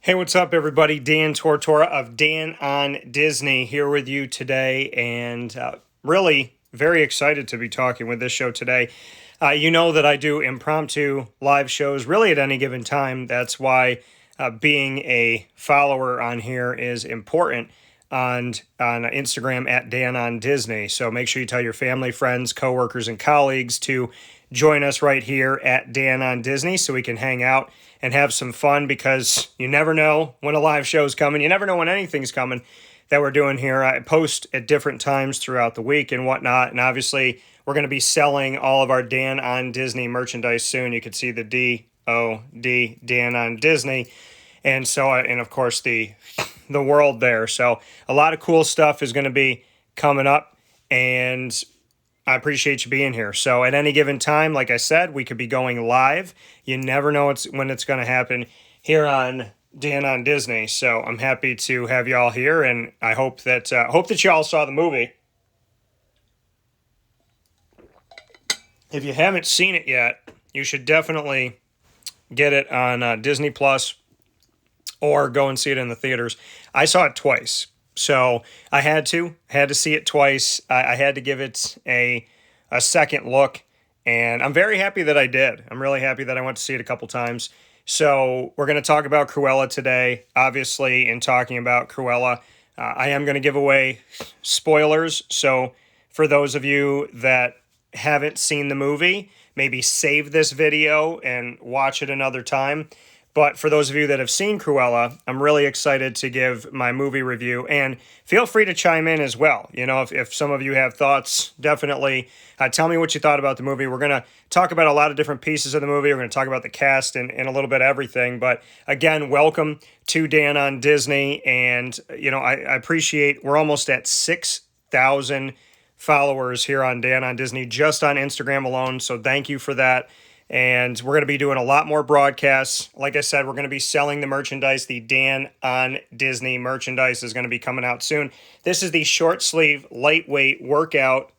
Hey, what's up, everybody? Dan Tortora of Dan on Disney here with you today, and really very excited to be talking with this show today. You know that I do impromptu live shows really at any given time. That's why being a follower on here is important on Instagram at Dan on Disney. So make sure you tell your family, friends, coworkers, and colleagues to join us right here at Dan on Disney so we can hang out and have some fun, because you never know when a live show's coming. You never know when anything's coming that we're doing here. I post at different times throughout the week and whatnot. And obviously, we're going to be selling all of our Dan on Disney merchandise soon. You can see the DOD, Dan on Disney. And so, and of course, the world there. So a lot of cool stuff is going to be coming up, and I appreciate you being here. So at any given time, like I said, we could be going live. You never know when it's going to happen here on Dan on Disney. So I'm happy to have y'all here, and I hope that y'all saw the movie. If you haven't seen it yet, you should definitely get it on Disney Plus or go and see it in the theaters. I saw it twice. So I had to see it twice. I had to give it a second look, and I'm very happy that I did. I'm really happy that I went to see it a couple times. So we're going to talk about Cruella today. Obviously, in talking about Cruella, I am going to give away spoilers. So for those of you that haven't seen the movie, maybe save this video and watch it another time. But for those of you that have seen Cruella, I'm really excited to give my movie review, and feel free to chime in as well. You know, if some of you have thoughts, definitely tell me what you thought about the movie. We're going to talk about a lot of different pieces of the movie. We're going to talk about the cast and a little bit of everything. But again, welcome to Dan on Disney. And, you know, I appreciate, we're almost at 6,000 followers here on Dan on Disney, just on Instagram alone. So thank you for that. And we're going to be doing a lot more broadcasts. Like I said, we're going to be selling the merchandise. The Dan on Disney merchandise is going to be coming out soon. This is the short sleeve, lightweight workout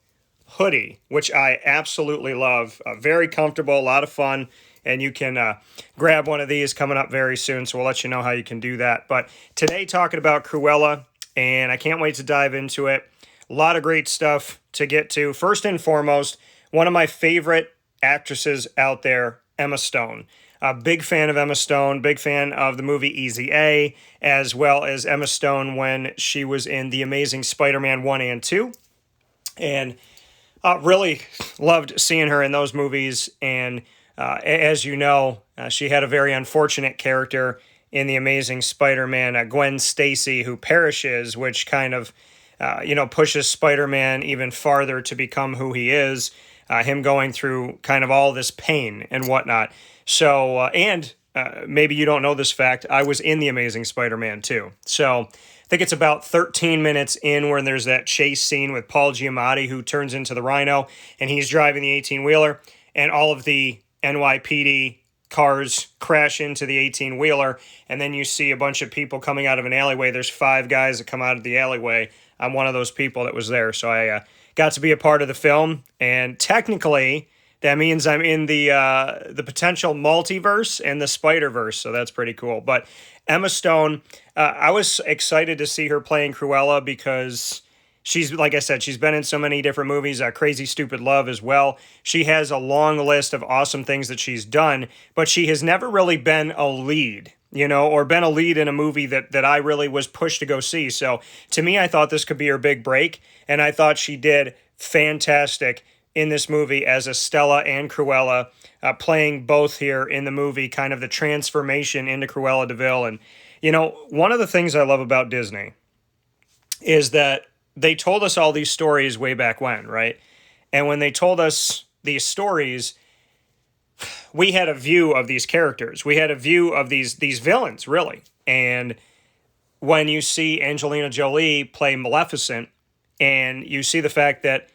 hoodie, which I absolutely love. Very comfortable, a lot of fun. And you can grab one of these coming up very soon. So we'll let you know how you can do that. But today, talking about Cruella, and I can't wait to dive into it. A lot of great stuff to get to. First and foremost, one of my favorite actresses out there, Emma Stone. A big fan of Emma Stone, big fan of the movie Easy A, as well as Emma Stone when she was in The Amazing Spider-Man 1 and 2. And really loved seeing her in those movies. And as you know, she had a very unfortunate character in The Amazing Spider-Man, Gwen Stacy, who perishes, which kind of pushes Spider-Man even farther to become who he is. Him going through kind of all this pain and whatnot. So, maybe you don't know this fact, I was in The Amazing Spider-Man 2. So, I think it's about 13 minutes in where there's that chase scene with Paul Giamatti, who turns into the Rhino, and he's driving the 18-wheeler, and all of the NYPD cars crash into the 18-wheeler, and then you see a bunch of people coming out of an alleyway. There's 5 guys that come out of the alleyway. I'm one of those people that was there, so I got to be a part of the film, and technically that means I'm in the potential multiverse and the Spider-Verse, so that's pretty cool. But Emma Stone, I was excited to see her playing Cruella because she's, like I said, she's been in so many different movies, Crazy Stupid Love as well. She has a long list of awesome things that she's done, but she has never really been a lead, or been a lead in a movie that I really was pushed to go see. So to me, I thought this could be her big break, and I thought she did fantastic in this movie as Estella and Cruella, playing both here in the movie, kind of the transformation into Cruella de Vil. And, one of the things I love about Disney is that they told us all these stories way back when, right? And when they told us these stories, we had a view of these characters. We had a view of these villains, really. And when you see Angelina Jolie play Maleficent, and you see the fact that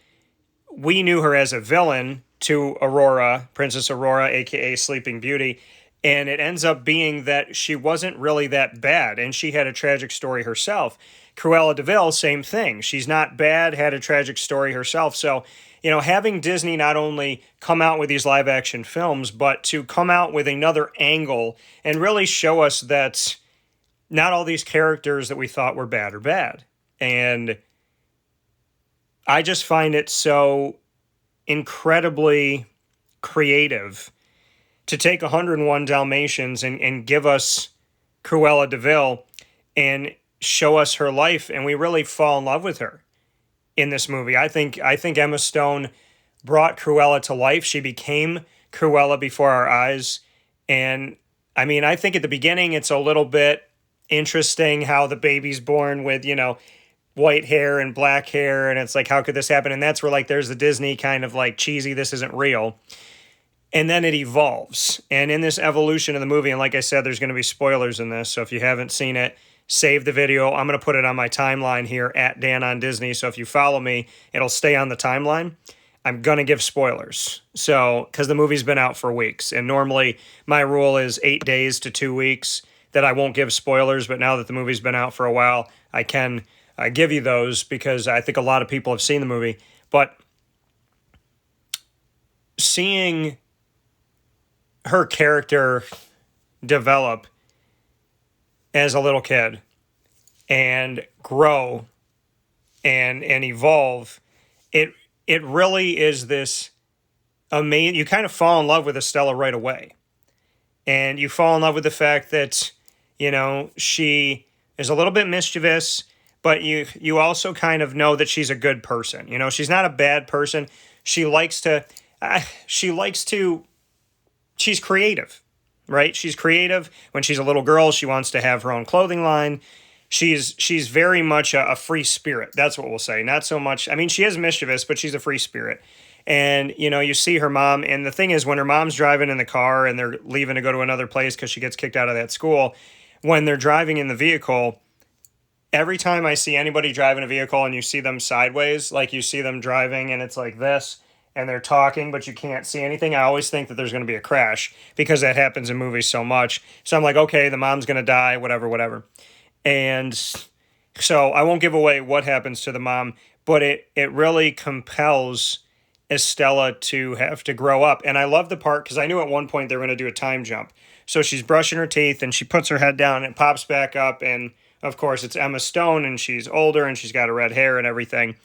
we knew her as a villain to Aurora, Princess Aurora, a.k.a. Sleeping Beauty, and it ends up being that she wasn't really that bad, and she had a tragic story herself. Cruella de Vil, same thing. She's not bad, had a tragic story herself. So, having Disney not only come out with these live-action films, but to come out with another angle and really show us that not all these characters that we thought were bad are bad. And I just find it so incredibly creative to take 101 Dalmatians and give us Cruella de Vil and show us her life, and we really fall in love with her in this movie. I think Emma Stone brought Cruella to life. She became Cruella before our eyes. And I mean, I think at the beginning it's a little bit interesting how the baby's born with, white hair and black hair, and it's like, how could this happen? And that's where, like, there's the Disney kind of like cheesy, this isn't real. And then it evolves. And in this evolution of the movie, and like I said, there's going to be spoilers in this, so if you haven't seen it, save the video. I'm going to put it on my timeline here at Dan on Disney, so if you follow me, it'll stay on the timeline. I'm going to give spoilers. So, because the movie's been out for weeks, and normally my rule is 8 days to 2 weeks that I won't give spoilers, but now that the movie's been out for a while, I can give you those because I think a lot of people have seen the movie. But seeing her character develop as a little kid and grow and evolve, it really is this amazing. You kind of fall in love with Estella right away, and you fall in love with the fact that she is a little bit mischievous, but you also kind of know that she's a good person. She's not a bad person. She likes to she's creative, right? She's creative. When she's a little girl, she wants to have her own clothing line. She's very much a free spirit. That's what we'll say. Not so much. I mean, she is mischievous, but she's a free spirit. And, you see her mom. And the thing is, when her mom's driving in the car and they're leaving to go to another place because she gets kicked out of that school, when they're driving in the vehicle, every time I see anybody driving a vehicle and you see them sideways, like you see them driving and it's like this, and they're talking, but you can't see anything, I always think that there's going to be a crash because that happens in movies so much. So I'm like, okay, the mom's going to die, whatever. And so I won't give away what happens to the mom, but it really compels Estella to have to grow up. And I love the part because I knew at one point they were going to do a time jump. So she's brushing her teeth and she puts her head down and it pops back up. And of course it's Emma Stone and she's older and she's got her red hair and everything.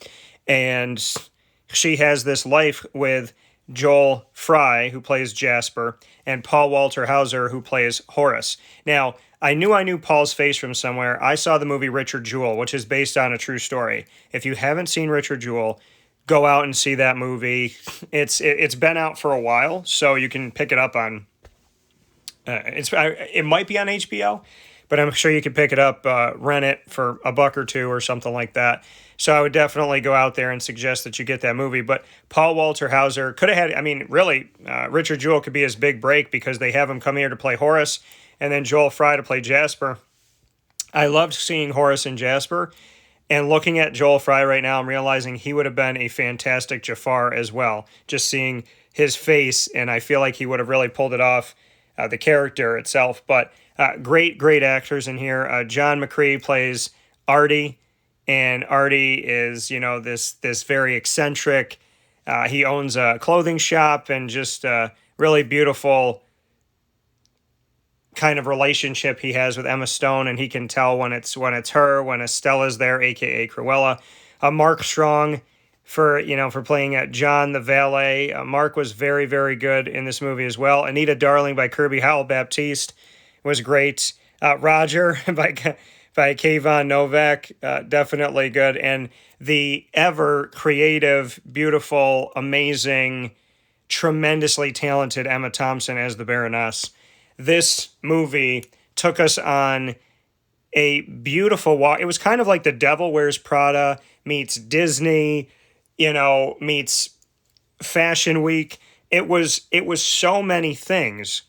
And she has this life with Joel Fry, who plays Jasper, and Paul Walter Hauser, who plays Horace. Now, I knew Paul's face from somewhere. I saw the movie Richard Jewell, which is based on a true story. If you haven't seen Richard Jewell, go out and see that movie. It's been out for a while, so you can pick it up on. It might be on HBO, but I'm sure you can pick it up, rent it for $1 or $2 or something like that. So I would definitely go out there and suggest that you get that movie. But Paul Walter Hauser could have had, really, Richard Jewell could be his big break because they have him come here to play Horace and then Joel Fry to play Jasper. I loved seeing Horace and Jasper. And looking at Joel Fry right now, I'm realizing he would have been a fantastic Jafar as well. Just seeing his face, and I feel like he would have really pulled it off, the character itself. But great actors in here. John McCree plays Artie. And Artie is, this very eccentric. He owns a clothing shop and just a really beautiful kind of relationship he has with Emma Stone. And he can tell when it's her, when Estella's there, a.k.a. Cruella. Mark Strong for playing John the valet. Mark was very, very good in this movie as well. Anita Darling by Kirby Howell-Baptiste was great. Roger by Kayvon Novak, definitely good. And the ever creative, beautiful, amazing, tremendously talented Emma Thompson as the Baroness. This movie took us on a beautiful walk. It was kind of like The Devil Wears Prada meets Disney, meets Fashion Week. It was so many things.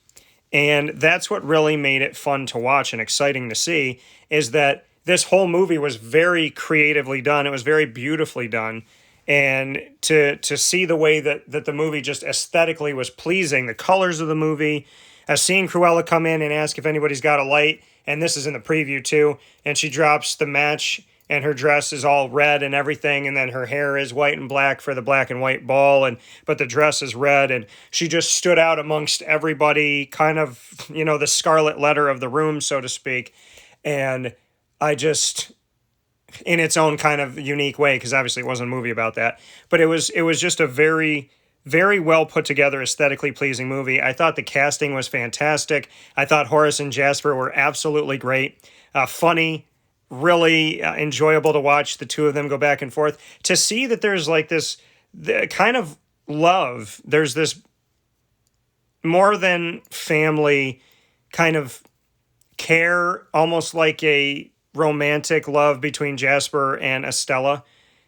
And that's what really made it fun to watch and exciting to see, is that this whole movie was very creatively done. It was very beautifully done. And to see the way that the movie just aesthetically was pleasing, the colors of the movie, seeing Cruella come in and ask if anybody's got a light, and this is in the preview too, and she drops the match, and her dress is all red and everything, and then her hair is white and black for the black and white ball, but the dress is red, and she just stood out amongst everybody, kind of, the scarlet letter of the room, so to speak. And I just, in its own kind of unique way, because obviously it wasn't a movie about that, but it was just a very, very well put together, aesthetically pleasing movie. I thought the casting was fantastic. I thought Horace and Jasper were absolutely great, funny, really enjoyable to watch the two of them go back and forth. To see that there's like this kind of love, there's this more than family kind of care, almost like a romantic love between Jasper and Estella,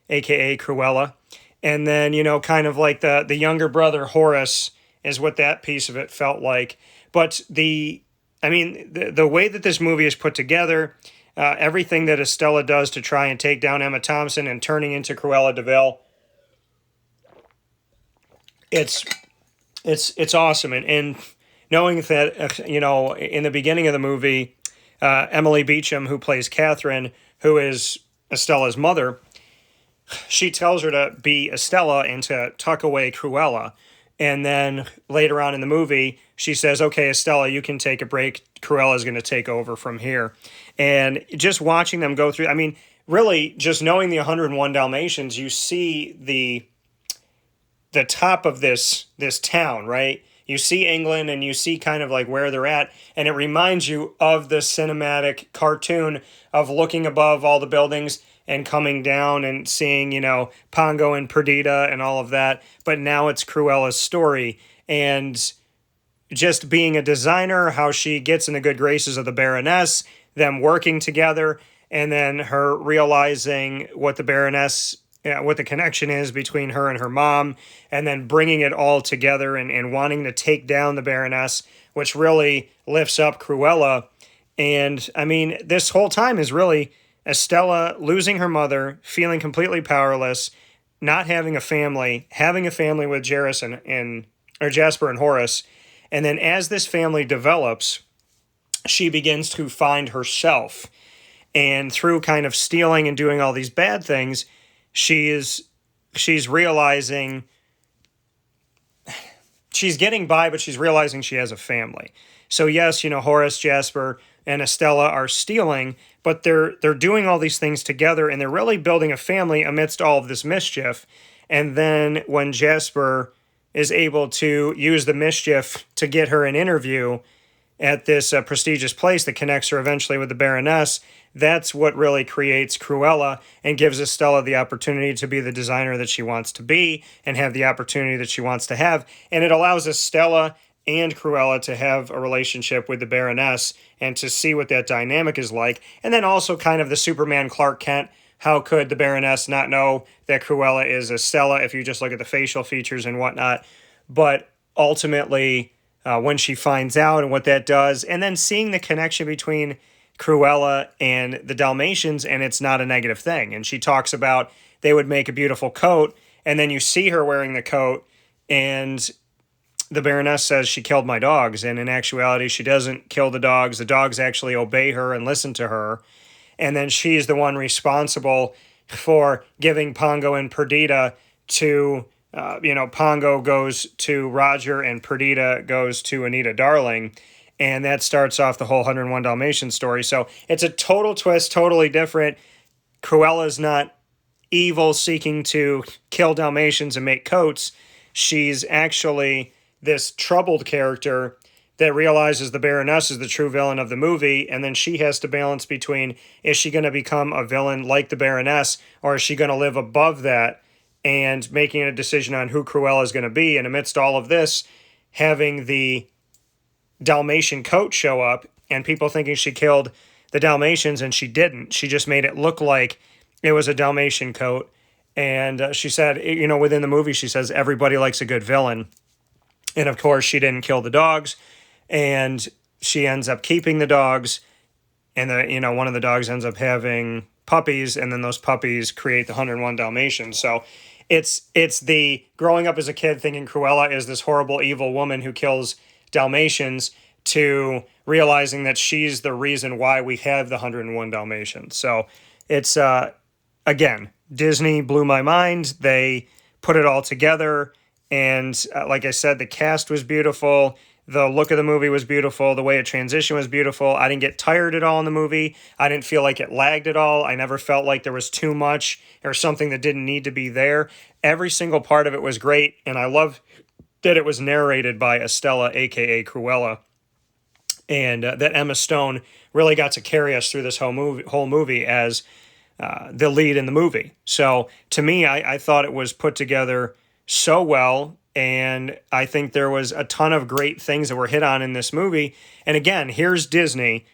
aka Cruella. And then, kind of like the younger brother Horace is what that piece of it felt like. But the way that this movie is put together, everything that Estella does to try and take down Emma Thompson and turning into Cruella DeVille, it's awesome. And knowing that, in the beginning of the movie, Emily Beecham, who plays Catherine, who is Estella's mother, she tells her to be Estella and to tuck away Cruella. And then later on in the movie, she says, okay, Estella, you can take a break. Cruella's going to take over from here. And just watching them go through, really just knowing the 101 Dalmatians, you see the top of this town, right? You see England and you see kind of like where they're at, and it reminds you of the cinematic cartoon of looking above all the buildings and coming down and seeing, Pongo and Perdita and all of that. But now it's Cruella's story, and just being a designer, how she gets in the good graces of the Baroness, them working together, and then her realizing what the Baroness, what the connection is between her and her mom, and then bringing it all together and wanting to take down the Baroness, which really lifts up Cruella. And this whole time is really Estella losing her mother, feeling completely powerless, not having a family with Jasper and Horace. And then as this family develops, she begins to find herself. And through kind of stealing and doing all these bad things, she's realizing she's getting by, but she's realizing she has a family. So yes, Horace, Jasper, and Estella are stealing, but they're doing all these things together, and they're really building a family amidst all of this mischief. And then when Jasper is able to use the mischief to get her an interview at this prestigious place that connects her eventually with the Baroness, that's what really creates Cruella and gives Estella the opportunity to be the designer that she wants to be and have the opportunity that she wants to have. And it allows Estella and Cruella to have a relationship with the Baroness and to see what that dynamic is like. And then also kind of the Superman Clark Kent. How could the Baroness not know that Cruella is Estella if you just look at the facial features and whatnot? But ultimately, when she finds out and what that does, and then seeing the connection between Cruella and the Dalmatians, and it's not a negative thing. And she talks about they would make a beautiful coat, and then you see her wearing the coat, and the Baroness says she killed my dogs, and in actuality, she doesn't kill the dogs. The dogs actually obey her and listen to her, and then she's the one responsible for giving Pongo and Perdita to, Pongo goes to Roger and Perdita goes to Anita Darling, and that starts off the whole 101 Dalmatians story. So it's a total twist, totally different. Cruella's not evil seeking to kill Dalmatians and make coats. She's actually this troubled character that realizes the Baroness is the true villain of the movie, and then she has to balance between, is she going to become a villain like the Baroness, or is she going to live above that, and making a decision on who Cruella is going to be. And amidst all of this, having the Dalmatian coat show up, and people thinking she killed the Dalmatians, and she didn't. She just made it look like it was a Dalmatian coat. And she said, within the movie, she says, everybody likes a good villain. And of course, she didn't kill the dogs, and she ends up keeping the dogs, and one of the dogs ends up having puppies, and then those puppies create the 101 Dalmatians. So it's the growing up as a kid thinking Cruella is this horrible, evil woman who kills Dalmatians to realizing that she's the reason why we have the 101 Dalmatians. So it's, again, Disney blew my mind. They put it all together. And like I said, the cast was beautiful. The look of the movie was beautiful. The way it transitioned was beautiful. I didn't get tired at all in the movie. I didn't feel like it lagged at all. I never felt like there was too much or something that didn't need to be there. Every single part of it was great, and I love that it was narrated by Estella, aka Cruella, and that Emma Stone really got to carry us through this whole movie as the lead in the movie. So to me, I thought it was put together so well, and I think there was a ton of great things that were hit on in this movie. And again, here's Disney,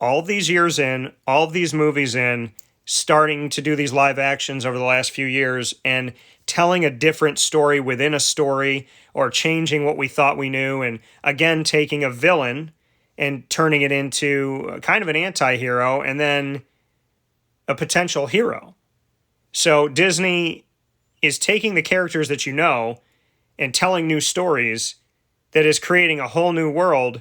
all these years in, all of these movies in, starting to do these live actions over the last few years and telling a different story within a story or changing what we thought we knew. And again, taking a villain and turning it into kind of an anti-hero and then a potential hero. So Disney is taking the characters that you know and telling new stories that is creating a whole new world,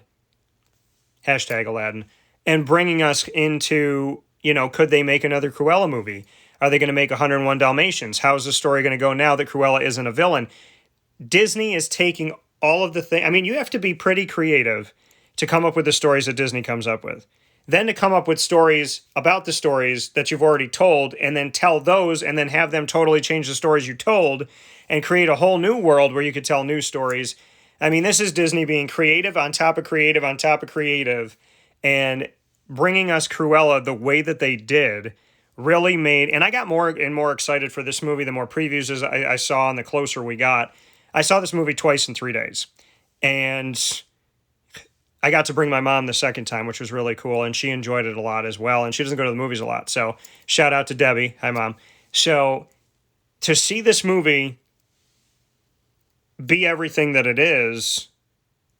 hashtag Aladdin, and bringing us into, could they make another Cruella movie? Are they going to make 101 Dalmatians? How's the story going to go now that Cruella isn't a villain? Disney is taking all of the things. I mean, you have to be pretty creative to come up with the stories that Disney comes up with. Then to come up with stories about the stories that you've already told and then tell those and then have them totally change the stories you told and create a whole new world where you could tell new stories. I mean, this is Disney being creative on top of creative on top of creative, and bringing us Cruella the way that they did really made, and I got more and more excited for this movie the more previews as I saw and the closer we got. I saw this movie twice in 3 days, and I got to bring my mom the second time, which was really cool, and she enjoyed it a lot as well, and she doesn't go to the movies a lot, so shout out to Debbie. Hi, Mom. So to see this movie be everything that it is,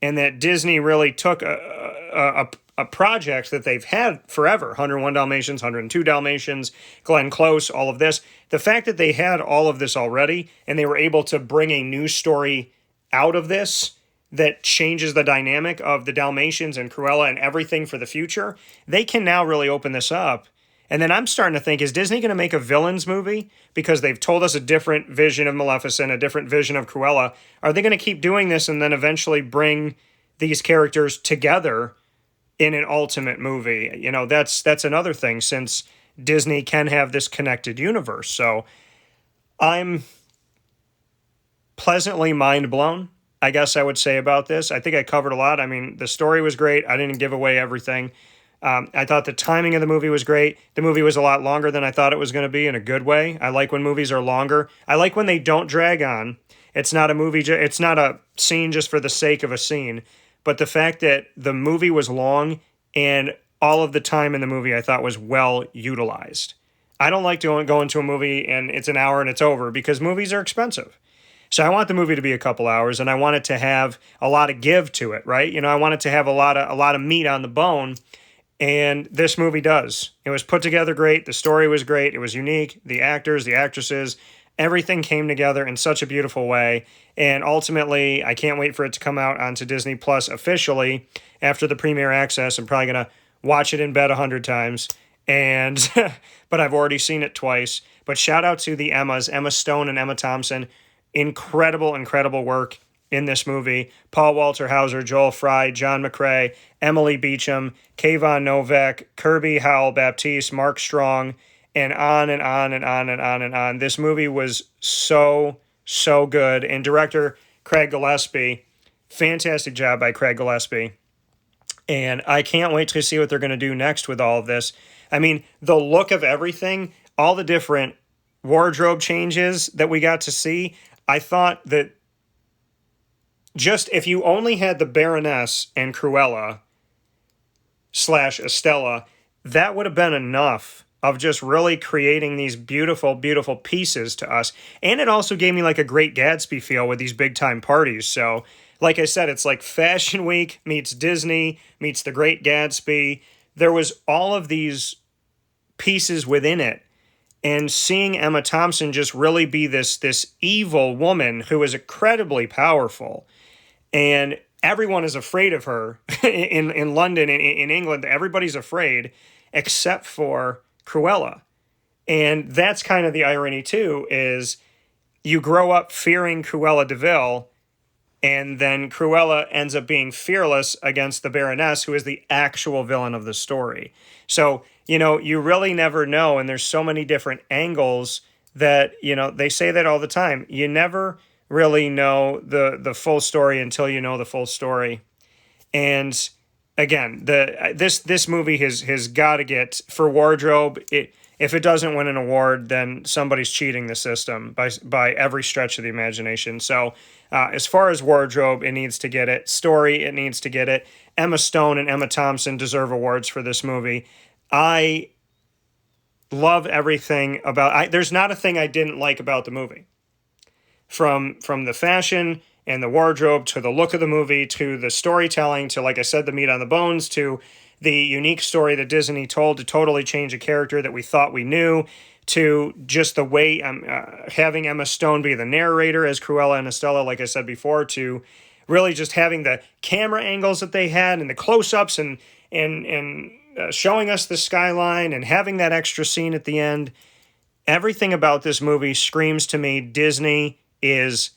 and that Disney really took a project that they've had forever, 101 Dalmatians, 102 Dalmatians, Glenn Close, all of this, the fact that they had all of this already, and they were able to bring a new story out of this that changes the dynamic of the Dalmatians and Cruella and everything for the future, they can now really open this up. And then I'm starting to think, is Disney going to make a villains movie? Because they've told us a different vision of Maleficent, a different vision of Cruella. Are they going to keep doing this and then eventually bring these characters together in an ultimate movie? That's another thing, since Disney can have this connected universe. So I'm pleasantly mind blown, I guess I would say, about this. I think I covered a lot. I mean, the story was great. I didn't give away everything. I thought the timing of the movie was great. The movie was a lot longer than I thought it was going to be, in a good way. I like when movies are longer. I like when they don't drag on. It's not a movie. It's not a scene just for the sake of a scene. But the fact that the movie was long and all of the time in the movie I thought was well utilized. I don't like to go into a movie and it's an hour and it's over, because movies are expensive. So I want the movie to be a couple hours, and I want it to have a lot of give to it, right? I want it to have a lot of meat on the bone, and this movie does. It was put together great. The story was great. It was unique. The actors, the actresses, everything came together in such a beautiful way. And ultimately, I can't wait for it to come out onto Disney Plus officially after the premiere access. I'm probably going to watch it in bed 100 times. And but I've already seen it twice. But shout out to the Emmas, Emma Stone and Emma Thompson. Incredible, incredible work in this movie. Paul Walter Hauser, Joel Fry, John McCrae, Emily Beecham, Kayvon Novak, Kirby Howell Baptiste, Mark Strong, and on and on and on and on and on. This movie was so, so good. And director Craig Gillespie, fantastic job by Craig Gillespie. And I can't wait to see what they're going to do next with all of this. I mean, the look of everything, all the different wardrobe changes that we got to see, I thought that just if you only had the Baroness and Cruella / Estella, that would have been enough of just really creating these beautiful, beautiful pieces to us. And it also gave me like a Great Gatsby feel with these big time parties. So like I said, it's like Fashion Week meets Disney meets the Great Gatsby. There was all of these pieces within it. And seeing Emma Thompson just really be this evil woman who is incredibly powerful, and everyone is afraid of her in London, in England. Everybody's afraid except for Cruella. And that's kind of the irony too, is you grow up fearing Cruella de Vil, And then Cruella ends up being fearless against the Baroness, who is the actual villain of the story. So, you really never know. And there's so many different angles that, they say that all the time. You never really know the full story until you know the full story. And again, this movie has got to get, for wardrobe, if it doesn't win an award, then somebody's cheating the system by every stretch of the imagination. So as far as wardrobe, it needs to get it. Story, it needs to get it. Emma Stone and Emma Thompson deserve awards for this movie. I love everything about. There's not a thing I didn't like about the movie. From the fashion and the wardrobe to the look of the movie to the storytelling to, like I said, the meat on the bones to the unique story that Disney told to totally change a character that we thought we knew, to just the way having Emma Stone be the narrator as Cruella and Estella, like I said before, to really just having the camera angles that they had and the close-ups and showing us the skyline and having that extra scene at the end. Everything about this movie screams to me Disney is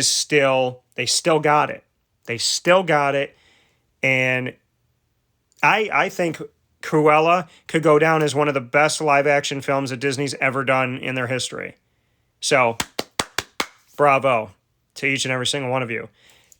still, they still got it. They still got it. And I think Cruella could go down as one of the best live action films that Disney's ever done in their history. So, bravo to each and every single one of you.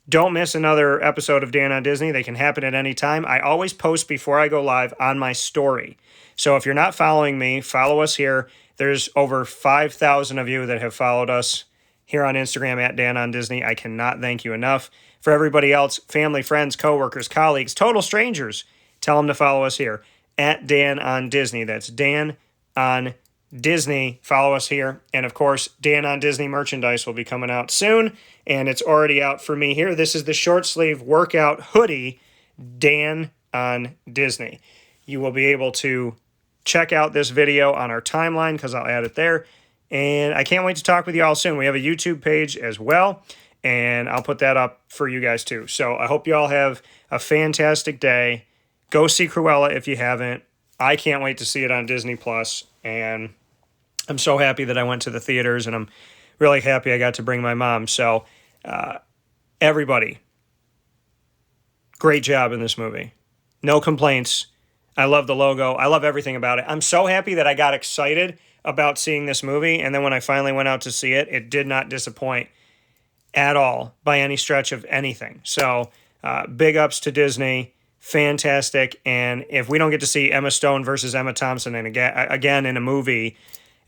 Don't miss another episode of Dan on Disney. They can happen at any time. I always post before I go live on my story. So if you're not following me, follow us here. There's over 5,000 of you that have followed us here on Instagram at Dan on Disney. I cannot thank you enough. For everybody else, family, friends, coworkers, colleagues, total strangers, tell them to follow us here at Dan on Disney. That's Dan on Disney. Follow us here. And of course, Dan on Disney merchandise will be coming out soon. And it's already out for me here. This is the short sleeve workout hoodie, Dan on Disney. You will be able to check out this video on our timeline because I'll add it there. And I can't wait to talk with you all soon. We have a YouTube page as well, and I'll put that up for you guys too. So I hope you all have a fantastic day. Go see Cruella if you haven't. I can't wait to see it on Disney Plus, and I'm so happy that I went to the theaters, and I'm really happy I got to bring my mom. So everybody, great job in this movie. No complaints. I love the logo. I love everything about it. I'm so happy that I got excited about seeing this movie, and then when I finally went out to see it, it did not disappoint at all by any stretch of anything. So big ups to Disney. Fantastic. And if we don't get to see Emma Stone versus Emma Thompson and again in a movie,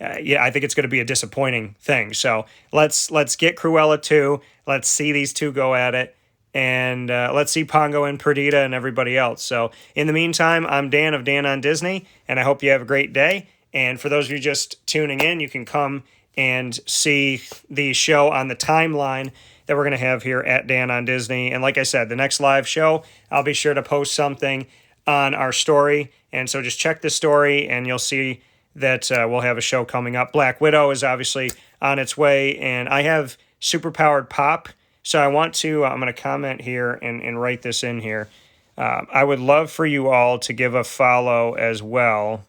I think it's going to be a disappointing thing. So let's get Cruella 2. Let's see these two go at it. And let's see Pongo and Perdita and everybody else. So in the meantime, I'm Dan of Dan on Disney, and I hope you have a great day. And for those of you just tuning in, you can come and see the show on the timeline that we're going to have here at Dan on Disney. And like I said, the next live show, I'll be sure to post something on our story. And so just check the story, and you'll see that we'll have a show coming up. Black Widow is obviously on its way, and I have Superpowered Pop. So I want to, I'm going to comment here and write this in here. I would love for you all to give a follow as well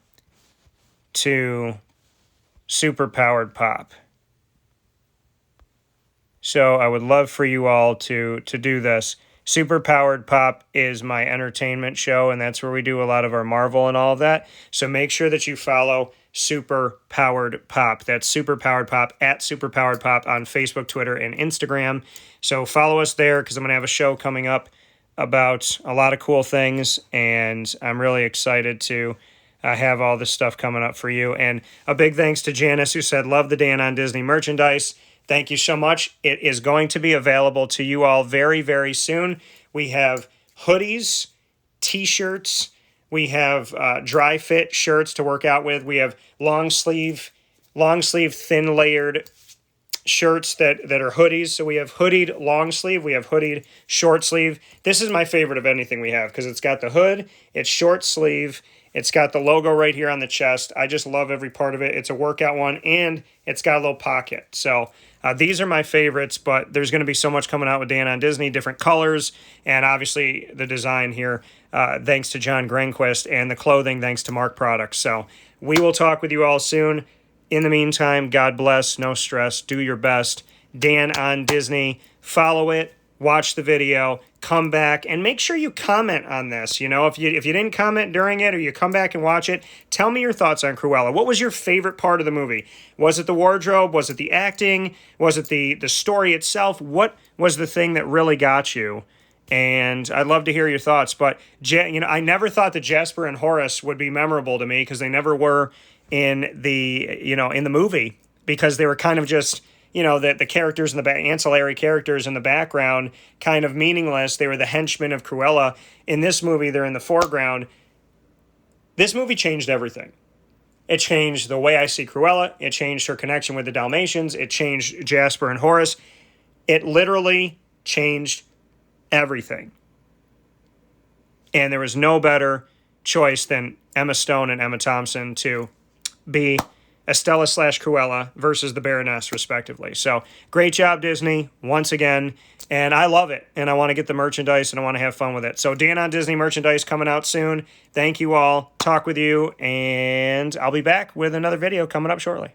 to Superpowered Pop. So I would love for you all to do this. Superpowered Pop is my entertainment show, and that's where we do a lot of our Marvel and all of that. So make sure that you follow Superpowered Pop. That's Superpowered Pop at Superpowered Pop on Facebook, Twitter, and Instagram. So follow us there because I'm going to have a show coming up about a lot of cool things, and I'm really excited to have all this stuff coming up for you. And a big thanks to Janice, who said, love the Dan on Disney merchandise. Thank you so much. It is going to be available to you all very, very soon. We have hoodies, t-shirts, we have dry fit shirts to work out with. We have long sleeve, thin layered shirts that are hoodies. So we have hoodied long sleeve, we have hoodied short sleeve. This is my favorite of anything we have because it's got the hood, it's short sleeve, it's got the logo right here on the chest. I just love every part of it. It's a workout one, and it's got a little pocket. So these are my favorites, but there's going to be so much coming out with Dan on Disney, different colors, and obviously the design here, thanks to John Granquist, and the clothing, thanks to Mark Products. So we will talk with you all soon. In the meantime, God bless, no stress, do your best, Dan on Disney. Follow it, watch the video, come back, and make sure you comment on this. You know, if you didn't comment during it or you come back and watch it, tell me your thoughts on Cruella. What was your favorite part of the movie? Was it the wardrobe? Was it the acting? Was it the story itself? What was the thing that really got you? And I'd love to hear your thoughts. But, you know, I never thought that Jasper and Horace would be memorable to me because they never were in the movie, because they were kind of just, you know, the characters in the ancillary characters in the background, kind of meaningless. They were the henchmen of Cruella. In this movie, they're in the foreground. This movie changed everything. It changed the way I see Cruella. It changed her connection with the Dalmatians. It changed Jasper and Horace. It literally changed everything. And there was no better choice than Emma Stone and Emma Thompson to be Estella / Cruella versus the Baroness, respectively. So, great job, Disney, once again. And I love it. And I want to get the merchandise and I want to have fun with it. So, Dan on Disney merchandise coming out soon. Thank you all. Talk with you. And I'll be back with another video coming up shortly.